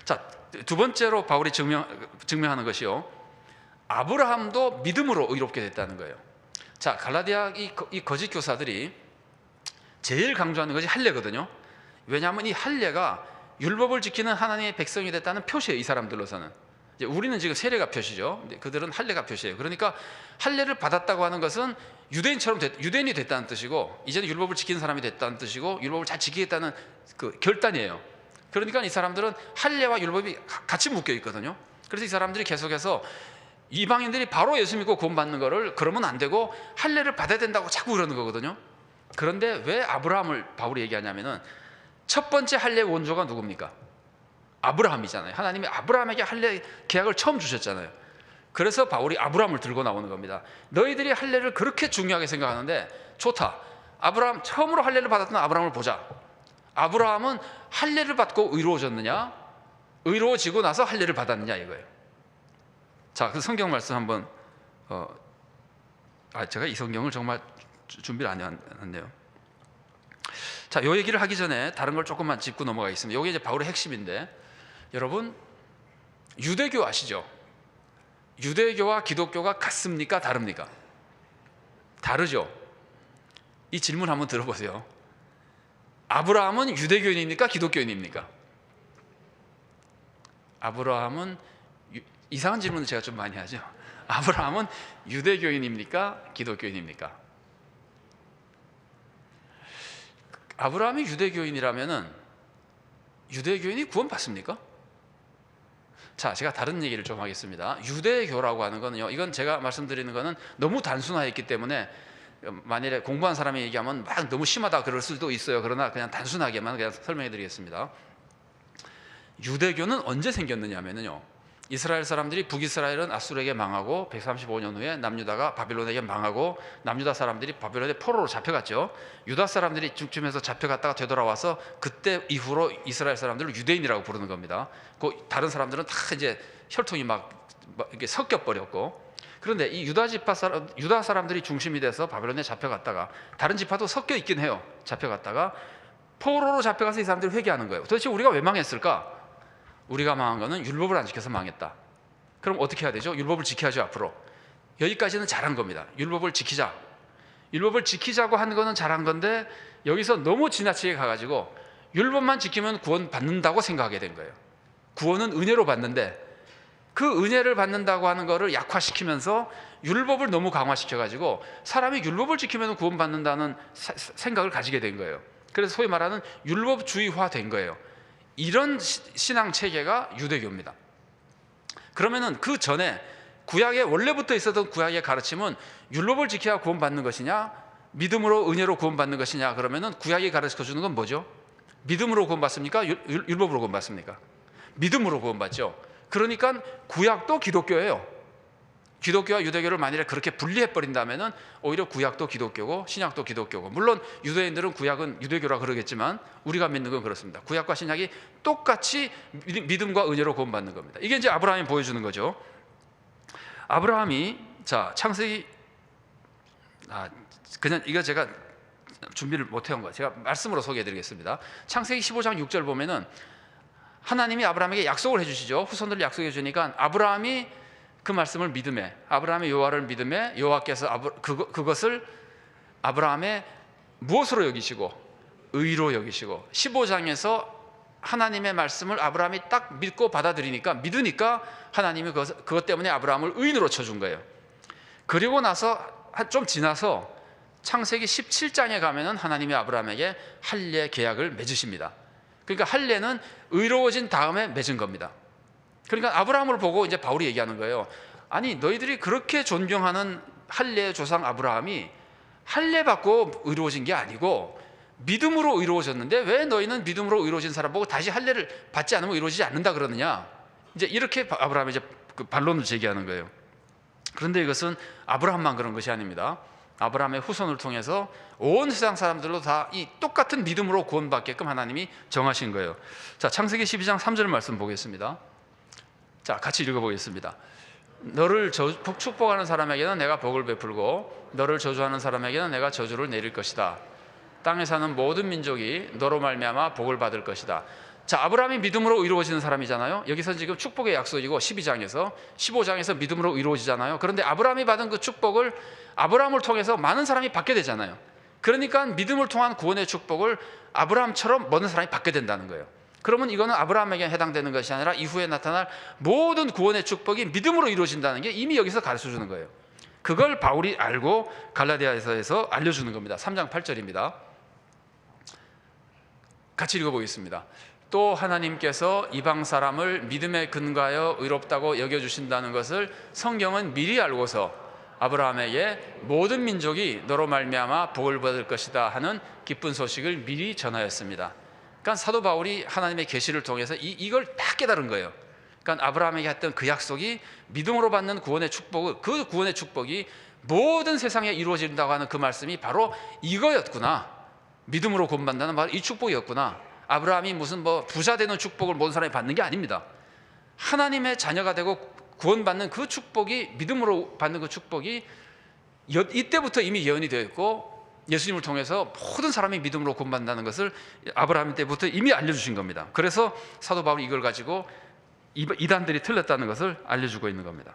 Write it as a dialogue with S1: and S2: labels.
S1: 자, 두 번째로 바울이 증명하는 것이요, 아브라함도 믿음으로 의롭게 됐다는 거예요. 자, 갈라디아 이 거짓 교사들이 제일 강조하는 것이 할례거든요. 왜냐하면 이 할례가 율법을 지키는 하나님의 백성이 됐다는 표시예요. 이 사람들로서는. 이제 우리는 지금 세례가 표시죠. 근데 그들은 할례가 표시예요. 그러니까 할례를 받았다고 하는 것은 유대인이 됐다는 뜻이고, 이제는 율법을 지키는 사람이 됐다는 뜻이고, 율법을 잘 지키겠다는 그 결단이에요. 그러니까 이 사람들은 할례와 율법이 같이 묶여 있거든요. 그래서 이 사람들이 계속해서 이방인들이 바로 예수 믿고 구원받는 거를 그러면 안 되고 할례를 받아야 된다고 자꾸 그러는 거거든요. 그런데 왜 아브라함을 바울이 얘기하냐면은, 첫 번째 할례 원조가 누굽니까? 아브라함이잖아요. 하나님이 아브라함에게 할례 계약을 처음 주셨잖아요. 그래서 바울이 아브라함을 들고 나오는 겁니다. 너희들이 할례를 그렇게 중요하게 생각하는데 좋다, 아브라함, 처음으로 할례를 받았던 아브라함을 보자. 아브라함은 할례를 받고 의로워졌느냐, 의로워지고 나서 할례를 받았느냐, 이거예요. 자, 그 성경 말씀 한번 제가 이 성경을 정말 준비를 안 해왔네요. 자, 요 얘기를 하기 전에 다른 걸 조금만 짚고 넘어가겠습니다. 이게 이제 바울의 핵심인데, 여러분 유대교 아시죠? 유대교와 기독교가 같습니까? 다릅니까? 다르죠? 이 질문 한번 들어보세요. 아브라함은 유대교인입니까? 기독교인입니까? 아브라함은, 이상한 질문을 제가 좀 많이 하죠. 아브라함은 유대교인입니까? 기독교인입니까? 아브라함이 유대교인이라면은 유대교인이 구원받습니까? 자, 제가 다른 얘기를 좀 하겠습니다. 유대교라고 하는 거는요, 이건 제가 말씀드리는 거는 너무 단순화했기 때문에 만일에 공부한 사람이 얘기하면 막 너무 심하다 그럴 수도 있어요. 그러나 그냥 단순하게만 그냥 설명해 드리겠습니다. 유대교는 언제 생겼느냐면요, 이스라엘 사람들이, 북이스라엘은 아수르에게 망하고 135년 후에 남유다가 바빌론에게 망하고, 남유다 사람들이 바빌론의 포로로 잡혀갔죠. 유다 사람들이 이쯤에서 잡혀갔다가 되돌아와서 그때 이후로 이스라엘 사람들을 유대인이라고 부르는 겁니다. 그 다른 사람들은 다 이제 혈통이 막 이렇게 섞여 버렸고, 그런데 이 유다 사람들이 중심이 돼서 바빌론에 잡혀갔다가, 다른 지파도 섞여 있긴 해요. 잡혀갔다가 포로로 잡혀가서 이 사람들이 회개하는 거예요. 도대체 우리가 왜 망했을까? 우리가 망한 거는 율법을 안 지켜서 망했다. 그럼 어떻게 해야 되죠? 율법을 지켜야죠. 앞으로 여기까지는 잘한 겁니다. 율법을 지키자, 율법을 지키자고 한 거는 잘한 건데, 여기서 너무 지나치게 가가지고 율법만 지키면 구원 받는다고 생각하게 된 거예요. 구원은 은혜로 받는데, 그 은혜를 받는다고 하는 거를 약화시키면서 율법을 너무 강화시켜가지고 사람이 율법을 지키면 구원 받는다는 생각을 가지게 된 거예요. 그래서 소위 말하는 율법주의화 된 거예요. 이런 신앙 체계가 유대교입니다. 그러면은 그 전에 구약에 원래부터 있었던 구약의 가르침은 율법을 지켜야 구원받는 것이냐, 믿음으로 은혜로 구원받는 것이냐, 그러면은 구약이 가르쳐 주는 건 뭐죠? 믿음으로 구원받습니까? 율법으로 구원받습니까? 믿음으로 구원받죠. 그러니까 구약도 기독교예요. 기독교와 유대교를 만일에 그렇게 분리해 버린다면은 오히려 구약도 기독교고 신약도 기독교고, 물론 유대인들은 구약은 유대교라 그러겠지만 우리가 믿는 건 그렇습니다. 구약과 신약이 똑같이 믿음과 은혜로 구원받는 겁니다. 이게 이제 아브라함이 보여주는 거죠. 아브라함이, 자, 창세기, 그냥 이거 제가 준비를 못 해온 거예요. 제가 말씀으로 소개해 드리겠습니다. 창세기 15장 6절 보면은 하나님이 아브라함에게 약속을 해주시죠. 후손들을 약속해 주니까 아브라함이 그 말씀을 믿음에, 아브라함의 여호와를 믿음에, 여호와께서 그것을 아브라함의 무엇으로 여기시고? 의로 여기시고, 15장에서 하나님의 말씀을 아브라함이 딱 믿고 받아들이니까, 믿으니까 하나님이 그것 때문에 아브라함을 의인으로 쳐준 거예요. 그리고 나서 좀 지나서 창세기 17장에 가면은 하나님이 아브라함에게 할례 계약을 맺으십니다. 그러니까 할례는 의로워진 다음에 맺은 겁니다. 그러니까 아브라함을 보고 이제 바울이 얘기하는 거예요. 아니, 너희들이 그렇게 존경하는 할례의 조상 아브라함이 할례 받고 의로워진 게 아니고 믿음으로 의로워졌는데, 왜 너희는 믿음으로 의로워진 사람 보고 다시 할례를 받지 않으면 의로워지지 않는다 그러느냐? 이제 이렇게 아브라함이 이제 그 반론을 제기하는 거예요. 그런데 이것은 아브라함만 그런 것이 아닙니다. 아브라함의 후손을 통해서 온 세상 사람들로 다 이 똑같은 믿음으로 구원받게끔 하나님이 정하신 거예요. 자, 창세기 12장 3절 말씀 보겠습니다. 자, 같이 읽어보겠습니다. 너를 축복하는 사람에게는 내가 복을 베풀고 너를 저주하는 사람에게는 내가 저주를 내릴 것이다. 땅에 사는 모든 민족이 너로 말미암아 복을 받을 것이다. 자, 아브라함이 믿음으로 이루어지는 사람이잖아요. 여기서 지금 축복의 약속이고 12장에서 15장에서 믿음으로 이루어지잖아요. 그런데 아브라함이 받은 그 축복을 아브라함을 통해서 많은 사람이 받게 되잖아요. 그러니까 믿음을 통한 구원의 축복을 아브라함처럼 모든 사람이 받게 된다는 거예요. 그러면 이거는 아브라함에게 해당되는 것이 아니라 이후에 나타날 모든 구원의 축복이 믿음으로 이루어진다는 게 이미 여기서 가르쳐 주는 거예요. 그걸 바울이 알고 갈라디아서에서 알려주는 겁니다. 3장 8절입니다. 같이 읽어보겠습니다. 또 하나님께서 이방 사람을 믿음에 근거하여 의롭다고 여겨주신다는 것을 성경은 미리 알고서 아브라함에게 모든 민족이 너로 말미암아 복을 받을 것이다 하는 기쁜 소식을 미리 전하였습니다. 그러니까 사도 바울이 하나님의 계시를 통해서 이걸 다 깨달은 거예요. 그러니까 아브라함에게 했던 그 약속이 믿음으로 받는 구원의 축복, 그 구원의 축복이 모든 세상에 이루어진다고 하는 그 말씀이 바로 이거였구나. 믿음으로 구원받는다는 바로 이 축복이었구나. 아브라함이 무슨 부자 되는 축복을 모든 사람이 받는 게 아닙니다. 하나님의 자녀가 되고 구원받는 그 축복이, 믿음으로 받는 그 축복이 이때부터 이미 예언이 되어 있고 예수님을 통해서 모든 사람이 믿음으로 구원받는다는 것을 아브라함 때부터 이미 알려주신 겁니다. 그래서 사도 바울이 이걸 가지고 이단들이 틀렸다는 것을 알려주고 있는 겁니다.